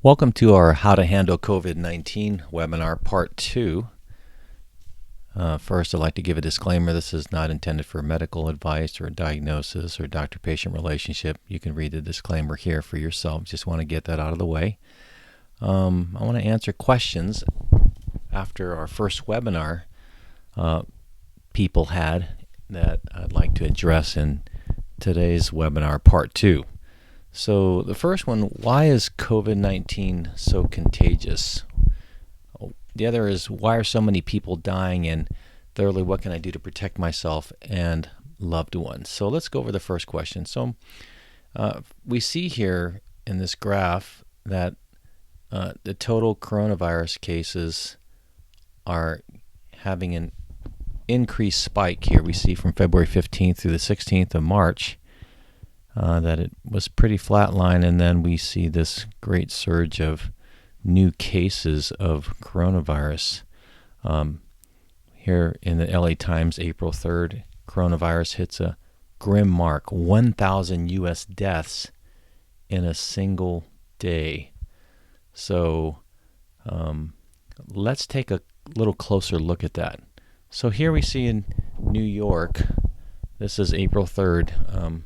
Welcome to our How to Handle COVID-19 webinar part 2. First, I'd like to give a disclaimer. This is not intended for medical advice or diagnosis or doctor-patient relationship. You can read the disclaimer here for yourself. Just want to get that out of the way. I want to answer questions after our first webinar people had that I'd like to address in today's webinar part 2. So the first one, why is COVID-19 so contagious? The other is, why are so many people dying? And thirdly, what can I do to protect myself and loved ones? So let's go over the first question. So we see here in this graph that the total coronavirus cases are having an increased spike here. We see from February 15th through the 16th of March that it was pretty flatline, and then we see this great surge of new cases of coronavirus. Here in the LA Times, April 3rd, coronavirus hits a grim mark, 1,000 U.S. deaths in a single day. So let's take a little closer look at that. So here we see in New York, this is April 3rd,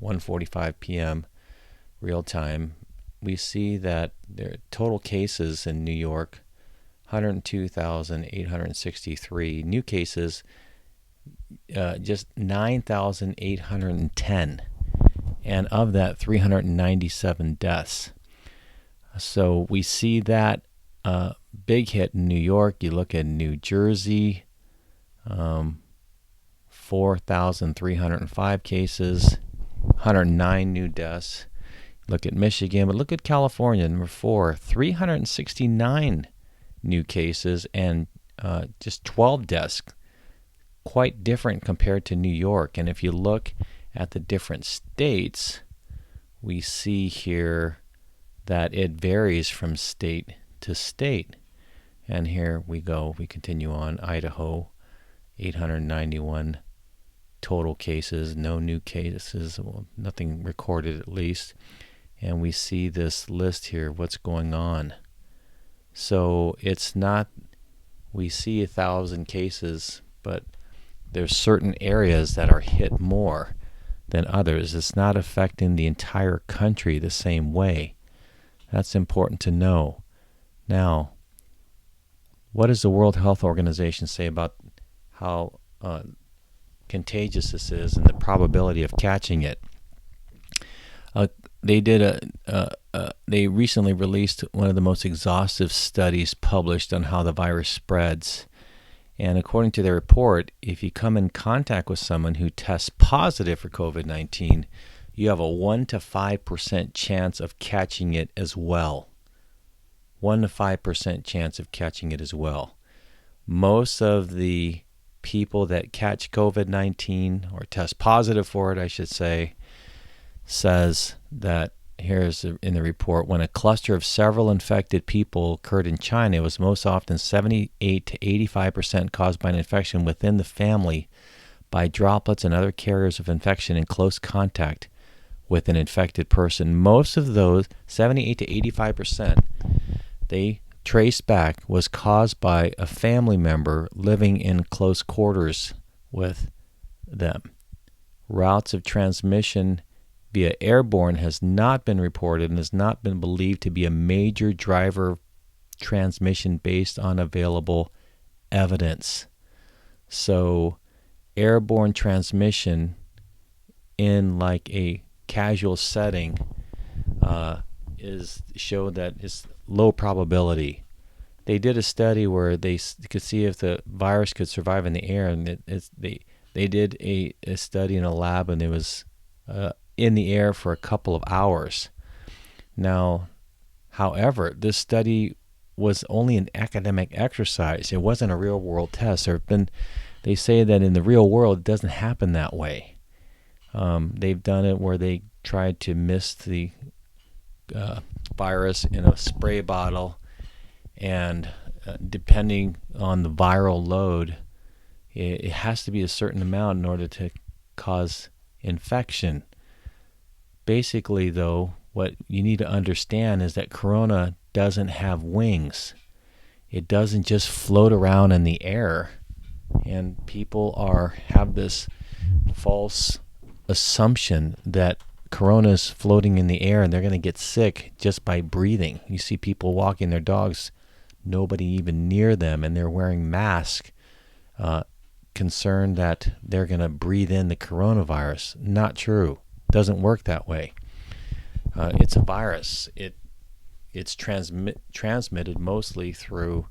1:45 p.m. real time. We see that there are total cases in New York, 102,863. New cases, just 9,810. And of that, 397 deaths. So we see that big hit in New York. You look at New Jersey, 4,305 cases, 109 new deaths. Look at Michigan, but look at California, number 4, 369 new cases and just 12 deaths. Quite different compared to New York. And if you look at the different states, we see here that it varies from state to state. And here we go, we continue on. Idaho, 891 total cases, no new cases, well, nothing recorded at least. And we see this list here, what's going on. So it's not, we see 1,000 cases, but there's certain areas that are hit more than others. It's not affecting the entire country the same way. That's important to know. Now, what does the World Health Organization say about how contagious this is and the probability of catching it? They recently released one of the most exhaustive studies published on how the virus spreads. And according to their report, if you come in contact with someone who tests positive for COVID-19, you have a 1 to 5% chance of catching it as well. 1 to 5% chance of catching it as well. Most of the people that catch COVID-19 or test positive for it, I should say, says that, here's in the report, when a cluster of several infected people occurred in China, it was most often 78 to 85% caused by an infection within the family by droplets and other carriers of infection in close contact with an infected person. Most of those, 78 to 85%, they trace back was caused by a family member living in close quarters with them. Routes of transmission via airborne has not been reported and has not been believed to be a major driver of transmission based on available evidence. So airborne transmission in like a casual setting is showed that it's low probability. They did a study where they could see if the virus could survive in the air, and they did a study in a lab, and it was in the air for a couple of hours. Now, however, this study was only an academic exercise. It wasn't a real-world test. They say that in the real world, it doesn't happen that way. They've done it where they tried to mist the virus in a spray bottle, and depending on the viral load, it has to be a certain amount in order to cause infection. Basically, though, what you need to understand is that corona doesn't have wings. It doesn't just float around in the air. And people have this false assumption that corona is floating in the air and they're going to get sick just by breathing. You see people walking their dogs, nobody even near them, and they're wearing masks, concerned that they're going to breathe in the coronavirus. Not true. Doesn't work that way. It's a virus. It's transmitted mostly through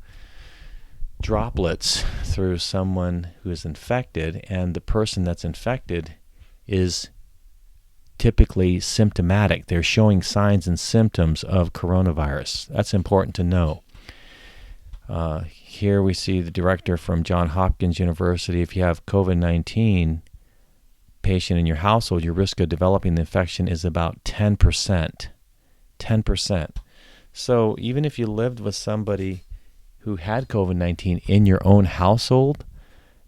droplets, through someone who is infected, and the person that's infected is typically symptomatic. They're showing signs and symptoms of coronavirus. That's important to know. Here we see the director from Johns Hopkins University. If you have COVID-19 patient in your household, your risk of developing the infection is about 10%. 10%. So even if you lived with somebody who had COVID-19 in your own household,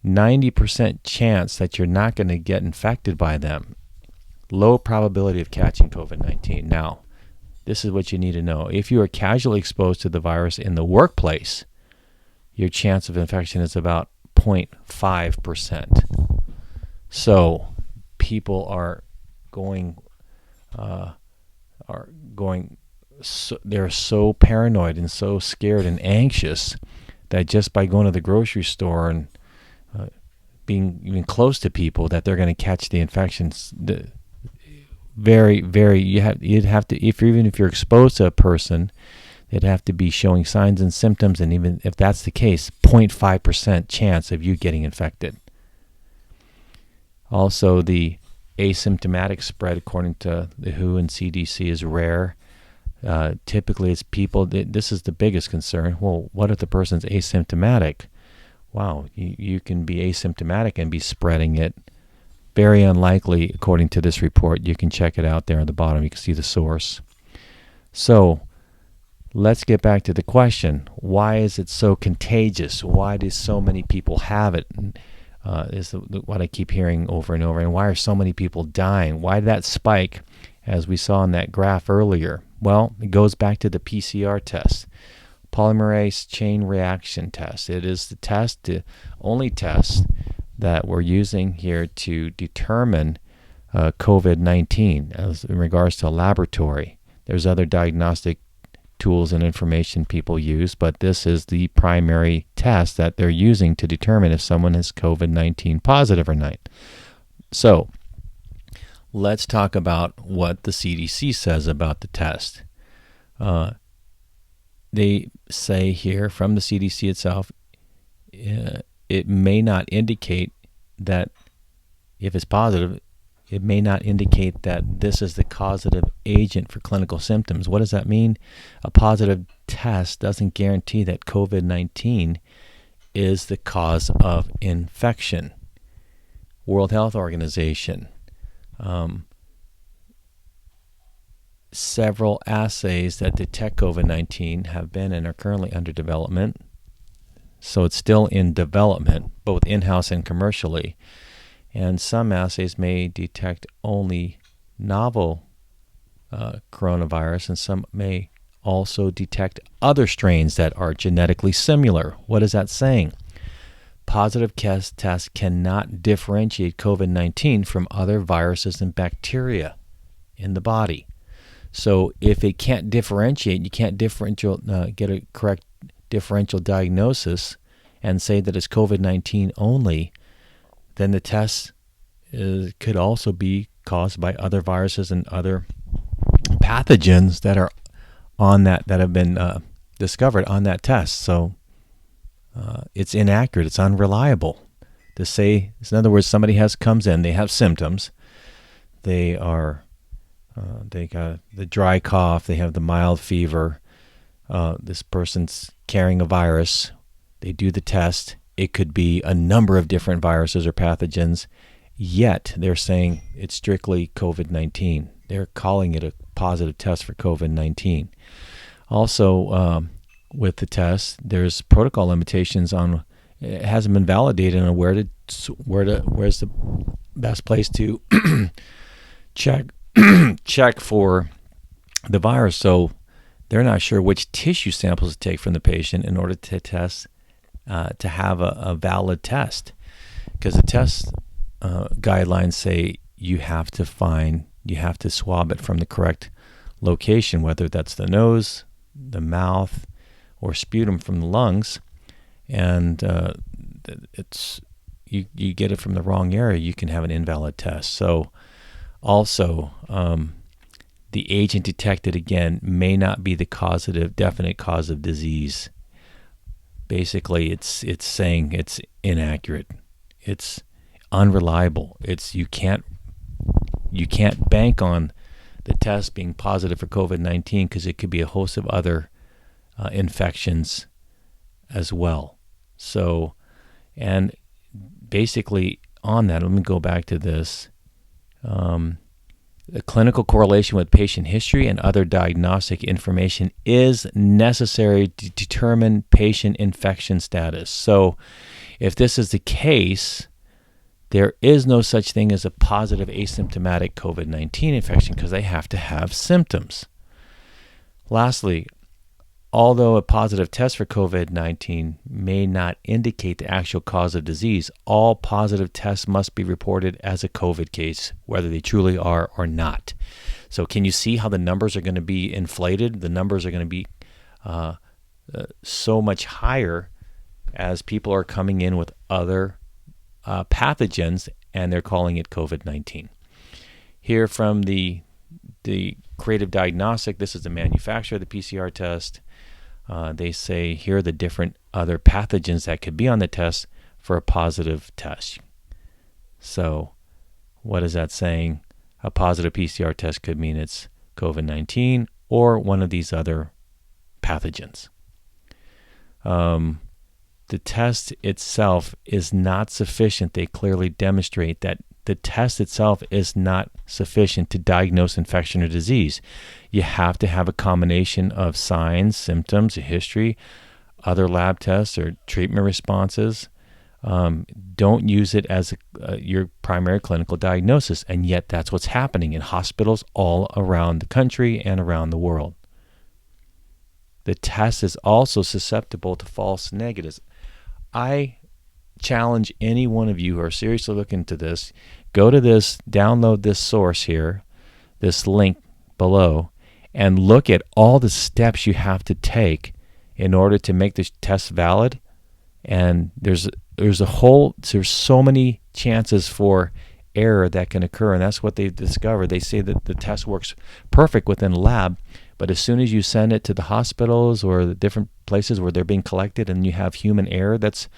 90% chance that you're not going to get infected by them. Low probability of catching COVID-19. Now, this is what you need to know. If you are casually exposed to the virus in the workplace, your chance of infection is about 0.5%. So people they're so paranoid and so scared and anxious that just by going to the grocery store and being even close to people that they're going to catch the infections. You'd have to, even if you're exposed to a person, they'd have to be showing signs and symptoms, and even if that's the case, 0.5% chance of you getting infected. Also, the asymptomatic spread, according to the WHO and CDC, is rare. Typically, it's people. This is the biggest concern. Well, what if the person's asymptomatic? Wow, you can be asymptomatic and be spreading it. Very unlikely, according to this report. You can check it out there on the bottom. You can see the source. So, let's get back to the question. Why is it so contagious? Why do so many people have it? Is what I keep hearing over and over. And why are so many people dying? Why did that spike, as we saw in that graph earlier? Well, it goes back to the PCR test, polymerase chain reaction test. It is the only test that we're using here to determine COVID-19 as in regards to a laboratory. There's other diagnostic tools and information people use, but this is the primary test that they're using to determine if someone is COVID-19 positive or not. So, let's talk about what the CDC says about the test. They say here from the CDC itself, it may not indicate that if it's positive, it may not indicate that this is the causative agent for clinical symptoms. What does that mean? A positive test doesn't guarantee that COVID-19 is the cause of infection. World Health Organization. Several assays that detect COVID-19 have been and are currently under development. So it's still in development, both in-house and commercially. And some assays may detect only novel coronavirus, and some may also detect other strains that are genetically similar. What is that saying? Positive tests cannot differentiate COVID-19 from other viruses and bacteria in the body. So if it can't differentiate, you can't get a correct differential diagnosis and say that it's COVID-19 only, then the test could also be caused by other viruses and other pathogens that are on that have been discovered on that test. So it's inaccurate. It's unreliable to say. In other words, somebody comes in, they have symptoms. They got the dry cough. They have the mild fever. This person's carrying a virus. They do the test. It could be a number of different viruses or pathogens, yet they're saying it's strictly COVID-19. They're calling it a positive test for COVID-19. Also, with the test, there's protocol limitations on. It hasn't been validated on where's the best place to check for the virus. So they're not sure which tissue samples to take from the patient in order to test, to have a valid test. Because the test guidelines say you have to swab it from the correct location, whether that's the nose, the mouth, or sputum from the lungs. And you get it from the wrong area, you can have an invalid test. So also, the agent detected, again, may not be the definite cause of disease. Basically, it's saying it's inaccurate. It's unreliable. You can't bank on the test being positive for COVID-19 because it could be a host of other infections as well. So, and basically on that, let me go back to this. The clinical correlation with patient history and other diagnostic information is necessary to determine patient infection status. So if this is the case, there is no such thing as a positive asymptomatic COVID-19 infection because they have to have symptoms. Lastly, although a positive test for COVID-19 may not indicate the actual cause of disease, all positive tests must be reported as a COVID case, whether they truly are or not. So can you see how the numbers are going to be inflated? The numbers are going to be so much higher as people are coming in with other pathogens, and they're calling it COVID-19. Here from the Creative Diagnostic, this is the manufacturer of the PCR test. They say here are the different other pathogens that could be on the test for a positive test. So what is that saying? A positive PCR test could mean it's COVID-19 or one of these other pathogens. The test itself is not sufficient. They clearly demonstrate that the test itself is not sufficient to diagnose infection or disease. You have to have a combination of signs, symptoms, a history, other lab tests or treatment responses. Don't use it as your primary clinical diagnosis, and yet that's what's happening in hospitals all around the country and around the world. The test is also susceptible to false negatives. I challenge any one of you who are seriously looking into this, go to this, download this source here, this link below, and look at all the steps you have to take in order to make this test valid. And there's so many chances for error that can occur, and that's what they've discovered. They say that the test works perfect within a lab, but as soon as you send it to the hospitals or the different places where they're being collected and you have human error, that's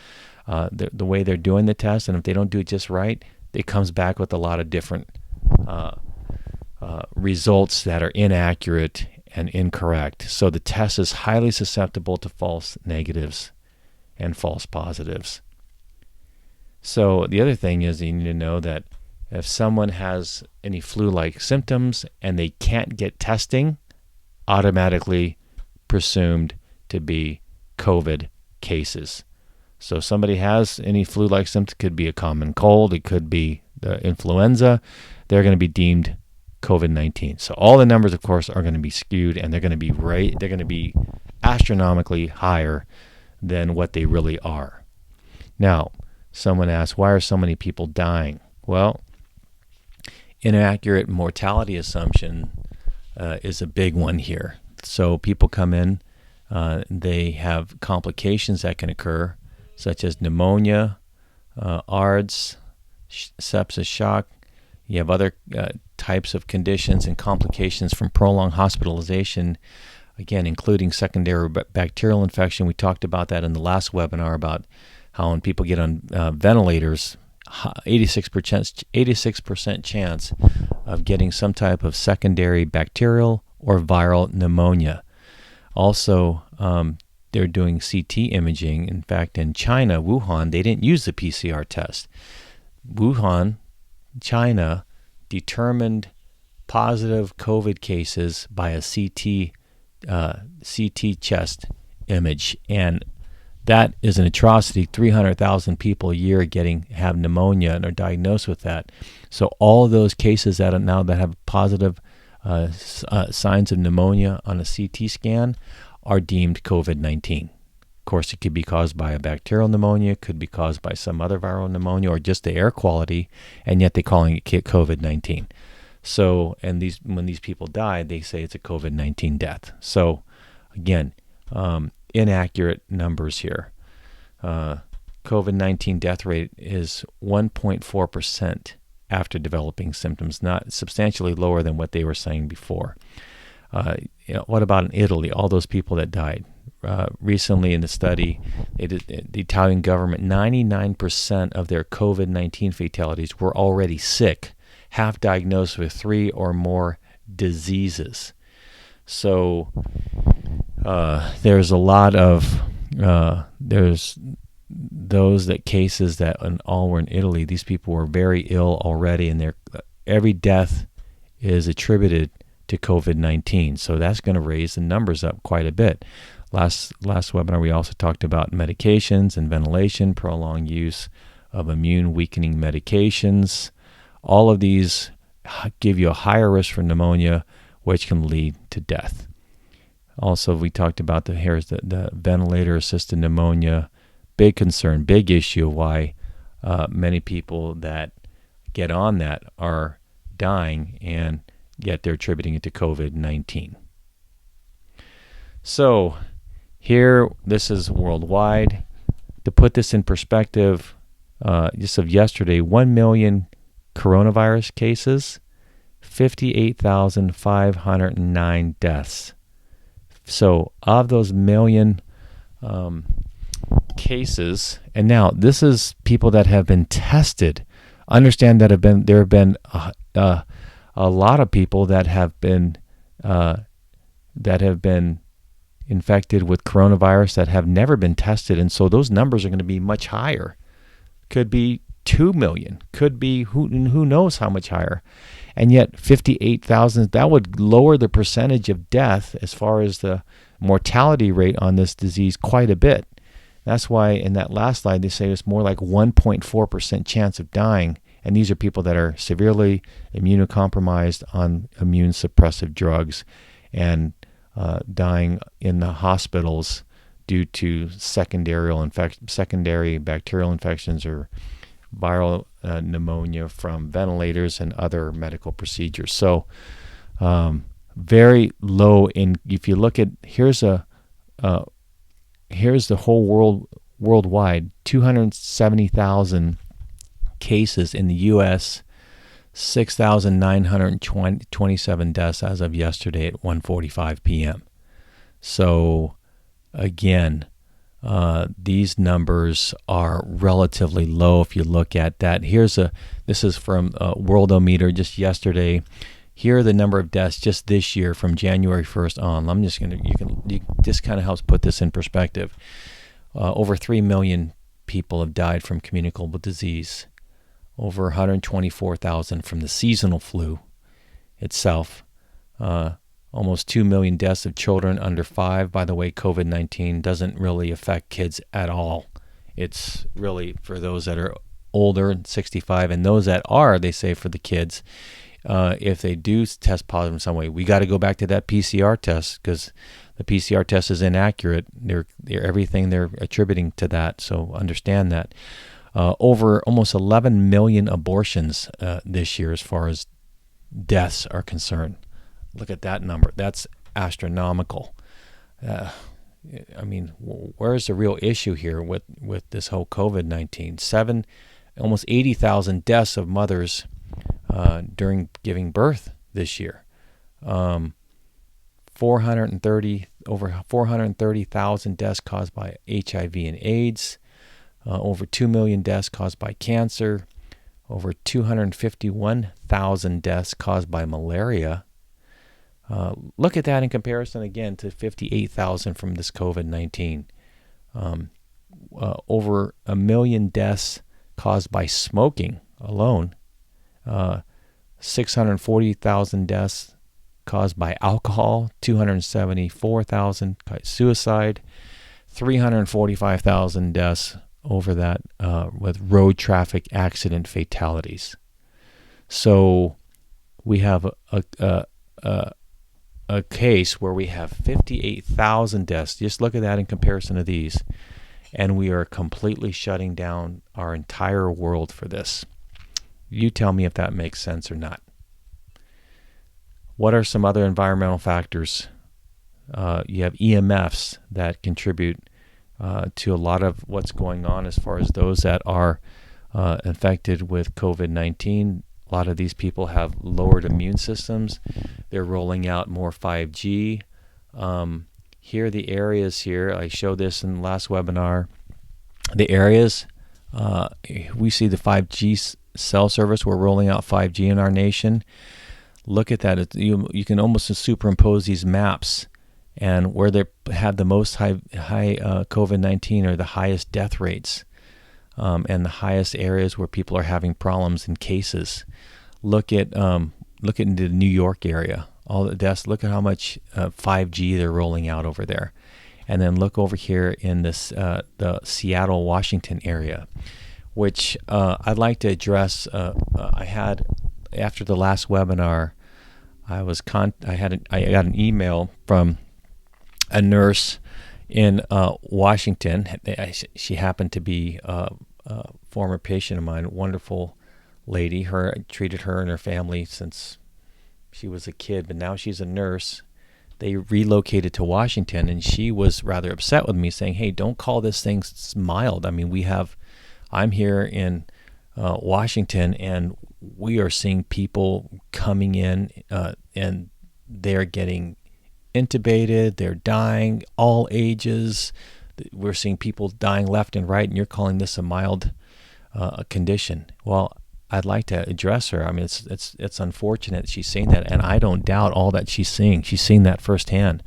the way they're doing the test, and if they don't do it just right, it comes back with a lot of different results that are inaccurate and incorrect. So the test is highly susceptible to false negatives and false positives. So the other thing is you need to know that if someone has any flu-like symptoms and they can't get testing, automatically presumed to be COVID cases. So if somebody has any flu-like symptoms, it could be a common cold, it could be the influenza, they're going to be deemed COVID-19. So all the numbers, of course, are going to be skewed, and they're going to be astronomically higher than what they really are. Now, someone asks, why are so many people dying? Well, inaccurate mortality assumption is a big one here. So people come in, they have complications that can occur, such as pneumonia, ARDS, sepsis shock. You have other types of conditions and complications from prolonged hospitalization, again, including secondary bacterial infection. We talked about that in the last webinar about how when people get on ventilators, 86% chance of getting some type of secondary bacterial or viral pneumonia. Also, they're doing CT imaging. In fact, in China, Wuhan, they didn't use the PCR test. Wuhan, China, determined positive COVID cases by a CT chest image, and that is an atrocity. 300,000 people a year have pneumonia and are diagnosed with that. So all of those cases that have positive signs of pneumonia on a CT scan are deemed COVID-19. Of course, it could be caused by a bacterial pneumonia, could be caused by some other viral pneumonia, or just the air quality, and yet they're calling it COVID-19. So, and when these people die, they say it's a COVID-19 death. So, again, inaccurate numbers here. COVID-19 death rate is 1.4% after developing symptoms, not substantially lower than what they were saying before. What about in Italy? All those people that died. Recently in the study, the Italian government, 99% of their COVID-19 fatalities were already sick, half diagnosed with 3 or more diseases. So there's a lot of, there's those cases that all were in Italy. These people were very ill already, and every death is attributed to COVID-19. So that's going to raise the numbers up quite a bit. Last webinar, we also talked about medications and ventilation, prolonged use of immune-weakening medications. All of these give you a higher risk for pneumonia, which can lead to death. Also, we talked about the ventilator-assisted pneumonia. Big concern, big issue why many people that get on that are dying, and yet they're attributing it to COVID-19. So here, this is worldwide. To put this in perspective, just of yesterday, 1 million coronavirus cases, 58,509 deaths. So of those million cases, and now this is people that have been tested. Understand that there have been a lot of people that have been infected with coronavirus that have never been tested, and so those numbers are going to be much higher. Could be 2 million, could be who knows how much higher. And yet 58,000, that would lower the percentage of death as far as the mortality rate on this disease quite a bit. That's why in that last slide they say it's more like 1.4% chance of dying, and these are people that are severely immunocompromised on immune suppressive drugs and dying in the hospitals due to secondary bacterial infections or viral pneumonia from ventilators and other medical procedures. So very low if you look at, here's the whole worldwide, 270,000 cases in the U.S., 6,927 deaths as of yesterday at 1:45 p.m. So again, these numbers are relatively low if you look at that. This is from Worldometer just yesterday. Here are the number of deaths just this year from January 1st on. I'm just this kind of helps put this in perspective. Over 3 million people have died from communicable disease. Over 124,000 from the seasonal flu itself. Almost 2 million deaths of children under 5. By the way, COVID-19 doesn't really affect kids at all. It's really for those that are older, 65, and those that are, they say for the kids, if they do test positive in some way, we got to go back to that PCR test because the PCR test is inaccurate. Everything they're attributing to that, so understand that. Over almost 11 million abortions this year as far as deaths are concerned. Look at that number. That's astronomical. I mean, where's the real issue here with this whole COVID-19? Almost 80,000 deaths of mothers during giving birth this year. Over 430,000 deaths caused by HIV and AIDS. Over 2 million deaths caused by cancer. Over 251,000 deaths caused by malaria. Look at that in comparison again to 58,000 from this COVID-19. Over 1 million deaths caused by smoking alone. 640,000 deaths caused by alcohol. 274,000 suicide. 345,000 deaths over that with road traffic accident fatalities. So we have a a case where we have 58,000 deaths. Just look at that in comparison to these. And we are completely shutting down our entire world for this. You tell me if that makes sense or not. What are some other environmental factors? You have EMFs that contribute to a lot of what's going on as far as those that are infected with COVID-19. A lot of these people have lowered immune systems. They're rolling out more 5G. Here are the areas here. I showed this in the last webinar. The areas, we see the 5G cell service. We're rolling out 5G in our nation. Look at that. You can almost superimpose these maps, and where they have the most high COVID-19 are the highest death rates, and the highest areas where people are having problems and cases. Look at into the New York area. All the deaths. Look at how much 5G they're rolling out over there, and then look over here in this the Seattle, Washington area, which I'd like to address. I had after the last webinar, I got an email from a nurse in Washington. She happened to be a former patient of mine, a wonderful lady. Treated her and her family since she was a kid, but now she's a nurse. They relocated to Washington, and she was rather upset with me, saying, "Hey, don't call this thing mild. I mean, I'm here in Washington, and we are seeing people coming in, and they're getting intubated, they're dying, all ages. We're seeing people dying left and right, and you're calling this a mild condition." Well, I'd like to address her. I mean, it's unfortunate she's saying that, and I don't doubt all that she's seeing. She's seen that firsthand.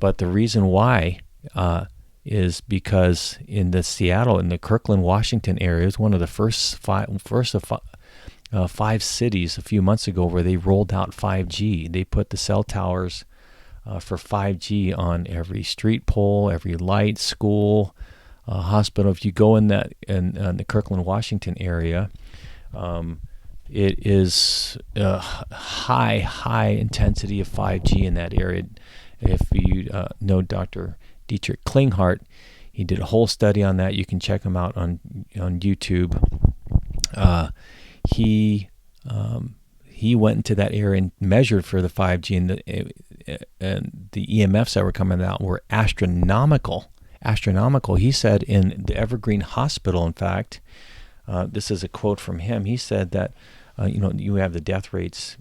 But the reason why is because in the Seattle, in the Kirkland, Washington area, is one of the first of five cities a few months ago where they rolled out 5G. They put the cell towers for 5G on every street pole, every light, school, hospital. If you go in the Kirkland, Washington area, it is high intensity of 5G in that area. If you know Dr. Dietrich Klinghardt, he did a whole study on that. You can check him out on YouTube. He went into that area and measured for the 5G, and the EMFs that were coming out were astronomical. He said in the Evergreen Hospital, in fact, this is a quote from him. He said that you have the death rates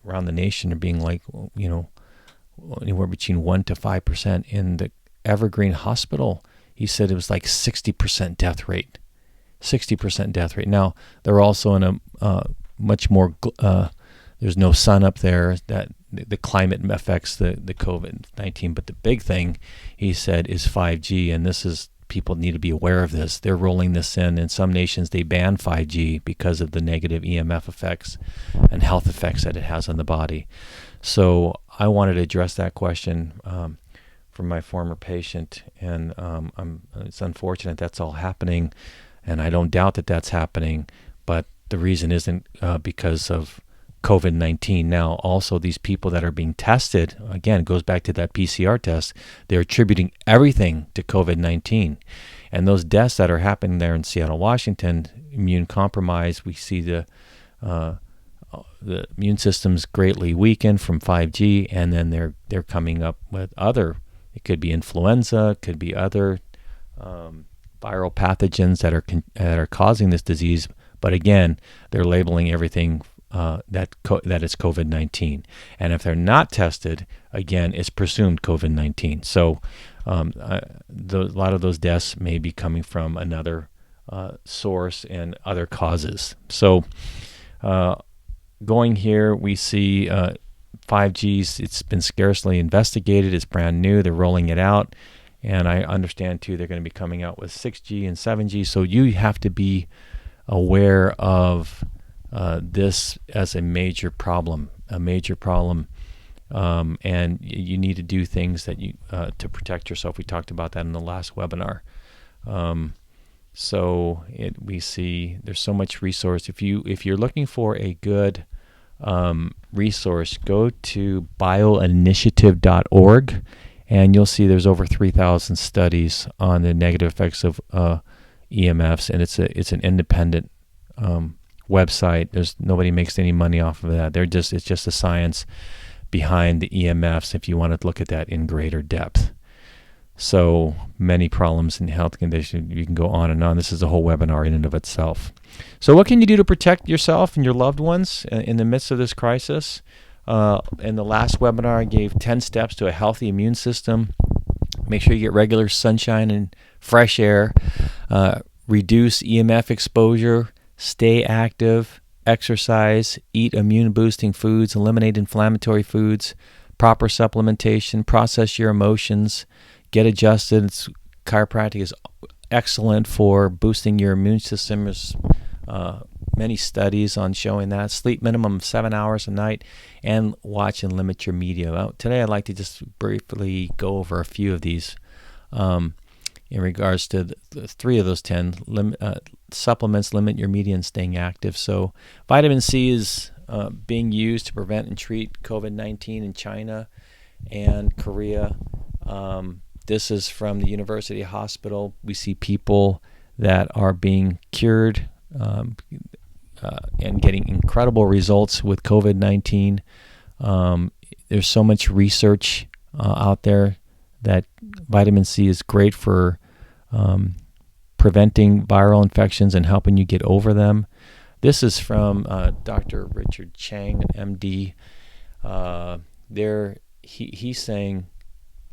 around the nation are being like anywhere between 1% to 5%. In the Evergreen Hospital, he said it was like 60% death rate. 60% death rate. Now they're also in a much more. There's no sun up there. That the climate affects the COVID-19. But the big thing, he said, is 5G, and this is. People need to be aware of this. They're rolling this in. In some nations, they ban 5G because of the negative EMF effects and health effects that it has on the body. So I wanted to address that question from my former patient, and it's unfortunate that's all happening, and I don't doubt that that's happening, but the reason isn't because of COVID-19. Now, also these people that are being tested, again, it goes back to that PCR test, they're attributing everything to COVID-19. And those deaths that are happening there in Seattle, Washington, immune compromise, we see the immune system's greatly weakened from 5G, and then they're coming up with it could be influenza, it could be other viral pathogens that are causing this disease. But again, they're labeling everything that it's COVID-19, and if they're not tested, again, it's presumed COVID-19. So a lot of those deaths may be coming from another source and other causes. So going here, we see 5G's. It's been scarcely investigated. It's brand new. They're rolling it out, and I understand too they're going to be coming out with 6G and 7G. So you have to be aware of this as a major problem, and you need to do things that you to protect yourself. We talked about that in the last webinar. We see there's so much resource. If you're looking for a good resource, go to bioinitiative.org, and you'll see there's over 3,000 studies on the negative effects of EMFs, and it's an independent website. There's nobody makes any money off of that. It's just the science behind the EMFs if you want to look at that in greater depth. So many problems in health conditions. You can go on and on. This is a whole webinar in and of itself. So what can you do to protect yourself and your loved ones in the midst of this crisis? In the last webinar, I gave 10 steps to a healthy immune system. Make sure you get regular sunshine and fresh air. Reduce EMF exposure. Stay active. Exercise. Eat immune-boosting foods. Eliminate inflammatory foods. Proper supplementation. Process your emotions. Get adjusted. Chiropractic is excellent for boosting your immune system. There's many studies on showing that. Sleep minimum of 7 hours a night, and watch and limit your media. Today I'd like to just briefly go over a few of these in regards to the 3 of those 10. Supplements, limit your media, and staying active. So vitamin C is being used to prevent and treat COVID-19 in China and Korea. This is from the University Hospital. We see people that are being cured and getting incredible results with COVID-19. There's so much research out there that vitamin C is great for preventing viral infections and helping you get over them. This is from Dr. Richard Chang, an MD. He's saying,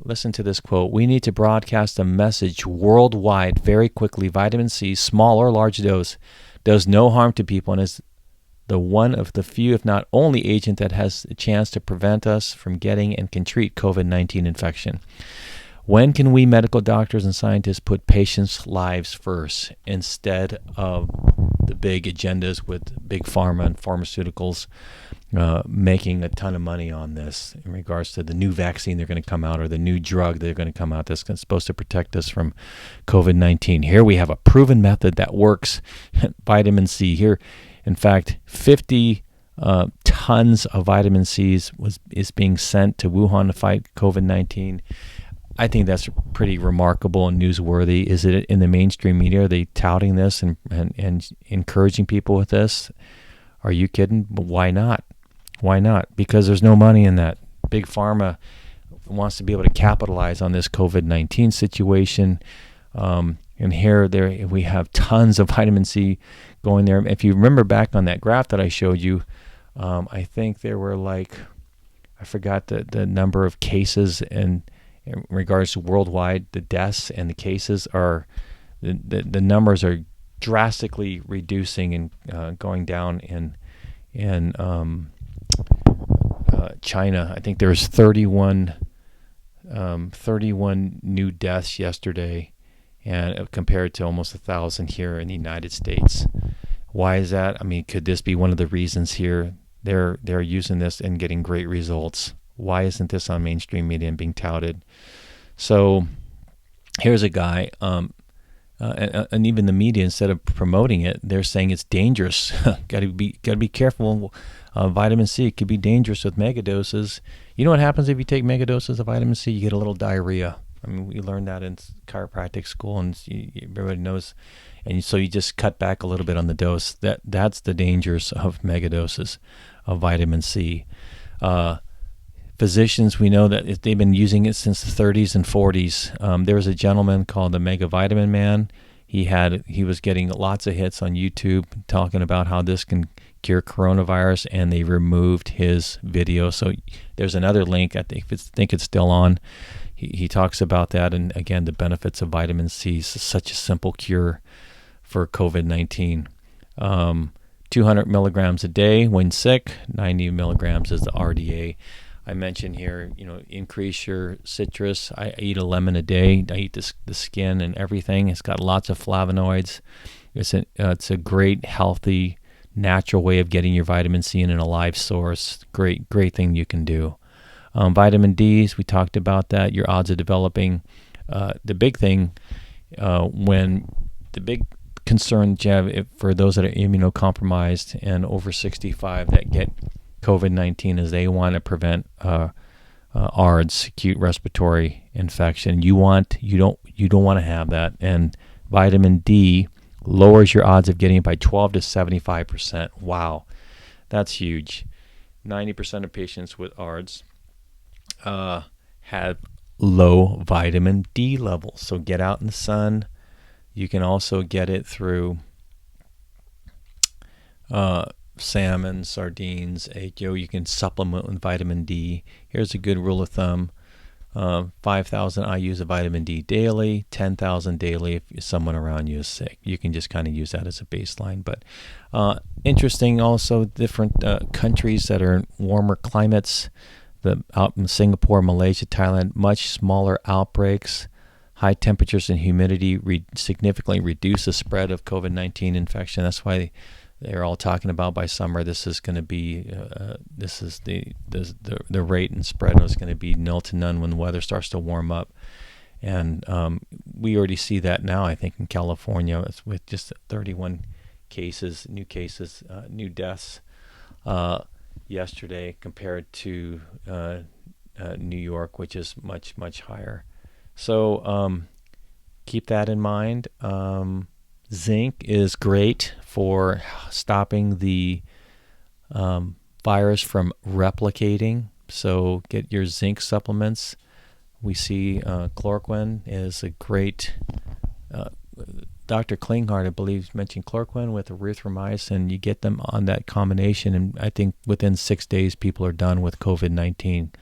listen to this quote, "We need to broadcast a message worldwide very quickly. Vitamin C, small or large dose, does no harm to people and is the one of the few, if not only, agent that has a chance to prevent us from getting and can treat COVID-19 infection. When can we medical doctors and scientists put patients' lives first instead of the big agendas with big pharma and pharmaceuticals making a ton of money on this in regards to the new vaccine they're going to come out or the new drug they're going to come out that's supposed to protect us from COVID-19. Here we have a proven method that works. Vitamin C here. In fact, 50 tons of vitamin C is being sent to Wuhan to fight COVID-19. I think that's pretty remarkable and newsworthy. Is it in the mainstream media? Are they touting this and encouraging people with this? Are you kidding? But why not? Why not? Because there's no money in that. Big Pharma wants to be able to capitalize on this COVID-19 situation. And here we have tons of vitamin C going there. If you remember back on that graph that I showed you, I think there were I forgot the number of cases in regards to worldwide, the deaths and the cases are, the numbers are drastically reducing and going down in China. I think there was 31 new deaths yesterday, and compared to almost 1,000 here in the United States. Why is that? I mean, could this be one of the reasons here? They're using this and getting great results. Why isn't this on mainstream media and being touted? So here's a guy, and even the media, instead of promoting it, they're saying it's dangerous. Got to be careful. Vitamin C could be dangerous with megadoses. You know what happens if you take megadoses of vitamin C? You get a little diarrhea. I mean, we learned that in chiropractic school, and everybody knows. And so you just cut back a little bit on the dose. That's the dangers of megadoses of vitamin C. Physicians, we know that they've been using it since the 30s and 40s. There was a gentleman called the Mega Vitamin Man. He was getting lots of hits on YouTube talking about how this can cure coronavirus, and they removed his video. So there's another link. I think it's still on. He talks about that, and again, the benefits of vitamin C is such a simple cure for COVID-19. 200 milligrams a day when sick. 90 milligrams is the RDA. I mentioned here, increase your citrus. I eat a lemon a day. I eat the skin and everything. It's got lots of flavonoids. It's a great, healthy, natural way of getting your vitamin C in a live source. Great thing you can do. Vitamin D, we talked about that. Your odds of developing. The big thing, the big concern, Jeff, for those that are immunocompromised and over 65 that get COVID-19 is they want to prevent ARDS, acute respiratory infection. You don't want to have that. And vitamin D lowers your odds of getting it by 12 to 75%. Wow, that's huge. 90% of patients with ARDS have low vitamin D levels. So get out in the sun. You can also get it through salmon, sardines, egg yolk. You can supplement with vitamin D. Here's a good rule of thumb. 5,000 IUs of vitamin D daily, 10,000 daily if someone around you is sick. You can just kind of use that as a baseline. But interesting also, different countries that are in warmer climates, out in Singapore, Malaysia, Thailand, much smaller outbreaks. High temperatures and humidity significantly reduce the spread of COVID-19 infection. That's why they're all talking about by summer this is going to be the rate and spread is going to be nil to none when the weather starts to warm up. And we already see that now, I think, in California with just 31 new deaths yesterday compared to New York, which is much, much higher. So keep that in mind. Zinc is great for stopping the virus from replicating. So get your zinc supplements. We see chloroquine is a great. Dr. Klinghardt, I believe, mentioned chloroquine with erythromycin. You get them on that combination, and I think within 6 days people are done with COVID-19.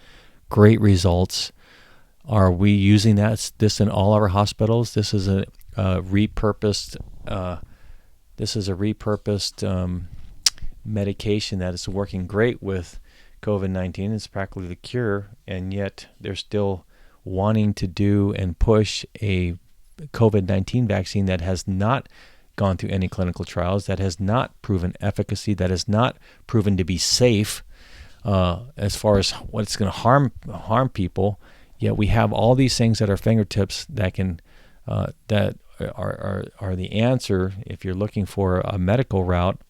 Great results. Are we using this in all our hospitals? This is a repurposed. Medication that is working great with COVID-19. It's practically the cure, and yet they're still wanting to do and push a COVID-19 vaccine that has not gone through any clinical trials, that has not proven efficacy, that has not proven to be safe as far as what it's going to harm people. Yet we have all these things at our fingertips that can that are the answer if you're looking for a medical route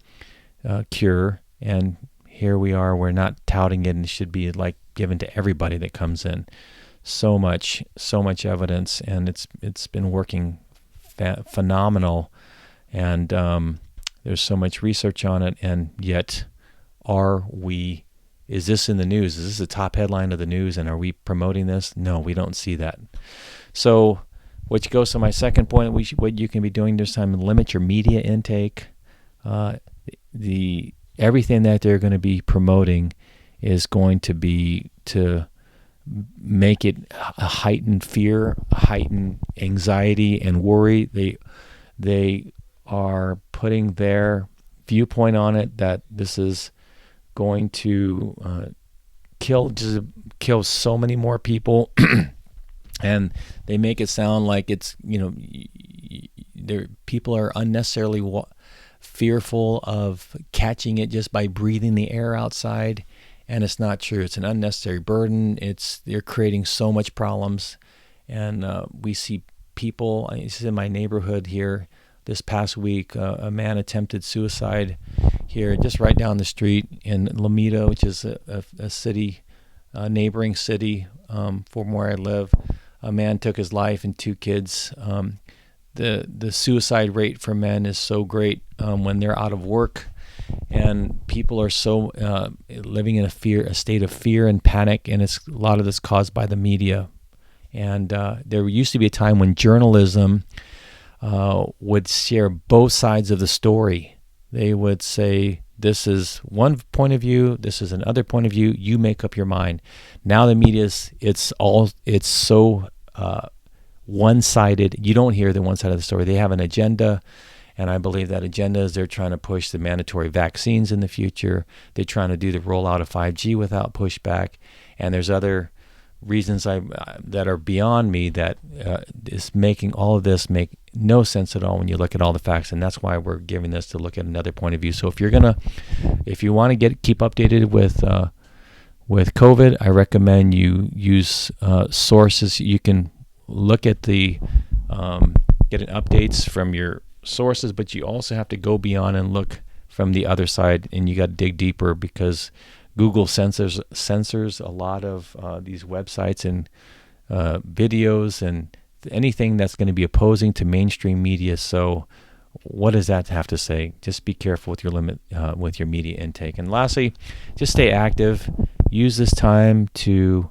cure. And here we are. We're not touting it, and it should be like given to everybody that comes in. So much evidence, and it's been working phenomenal. And there's so much research on it, and yet is this in the news? Is this the top headline of the news, and are we promoting this? No, we don't see that. So, which goes to my second point, what you can be doing this time, limit your media intake. Everything that they're going to be promoting is going to be to make it a heightened fear, a heightened anxiety and worry. They are putting their viewpoint on it that this is going to kill so many more people, and they make it sound like it's people are unnecessarily fearful of catching it just by breathing the air outside, and it's not true. It's an unnecessary burden. They're creating so much problems, and we see people. This is in my neighborhood here. This past week, a man attempted suicide here, just right down the street in Lomita, which is a city, a neighboring city from where I live. A man took his life and 2 kids. The suicide rate for men is so great when they're out of work, and people are so living in a state of fear and panic, and a lot of this caused by the media. And there used to be a time when journalism would share both sides of the story. They would say, this is one point of view, this is another point of view, you make up your mind. Now the media it's so one-sided. You don't hear the one side of the story. They have an agenda, and I believe that agenda is they're trying to push the mandatory vaccines in the future. They're trying to do the rollout of 5G without pushback, and there's other reasons that are beyond me that is making all of this make no sense at all when you look at all the facts, and that's why we're giving this to look at another point of view. So if you want to keep updated with COVID, I recommend you use sources. You can look at getting updates from your sources, but you also have to go beyond and look from the other side, and you got to dig deeper, because Google censors a lot of these websites and videos and anything that's going to be opposing to mainstream media. So what does that have to say? Just be careful with your limit with your media intake. And lastly, just stay active. Use this time to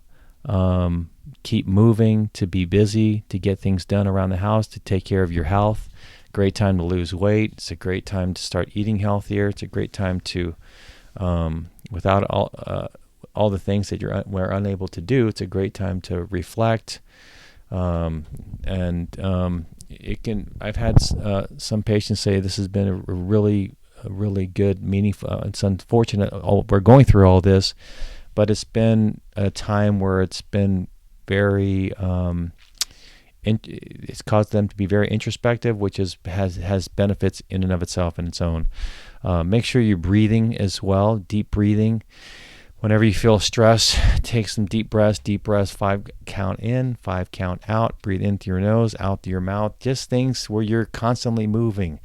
keep moving, to be busy, to get things done around the house, to take care of your health. Great time to lose weight. It's a great time to start eating healthier. It's a great time to, without all the things that we're unable to do, it's a great time to reflect. I've had some patients say this has been a really good, meaningful. It's unfortunate we're going through all this, but it's been a time where it's been very. It's caused them to be very introspective, which has benefits in and of itself in its own. Make sure you're breathing as well, deep breathing. Whenever you feel stress, take some deep breaths, 5 count in, 5 count out, breathe in through your nose, out through your mouth, just things where you're constantly moving.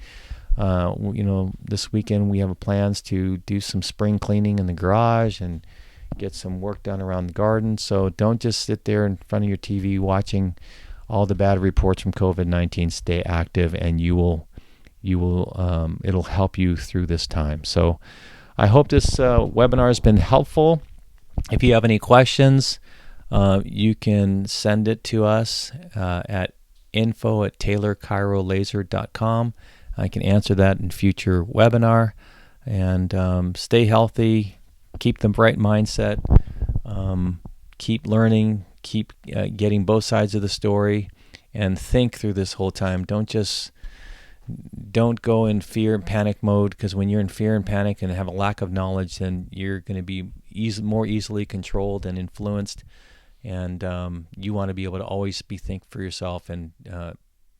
This weekend we have plans to do some spring cleaning in the garage and get some work done around the garden. So don't just sit there in front of your TV watching all the bad reports from COVID-19. Stay active, and it'll help you through this time. So I hope this webinar has been helpful. If you have any questions, you can send it to us at info@taylorchirolaser.com. I can answer that in future webinar. And stay healthy, keep the right mindset, keep learning, keep getting both sides of the story, and think through this whole time. Don't go in fear and panic mode, because when you're in fear and panic and have a lack of knowledge, then you're going to be more easily controlled and influenced. And you want to be able to always think for yourself, and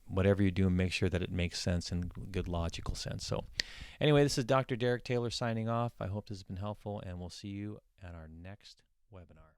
whatever you do, make sure that it makes sense and good logical sense. So anyway, this is Dr. Derek Taylor signing off. I hope this has been helpful, and we'll see you at our next webinar.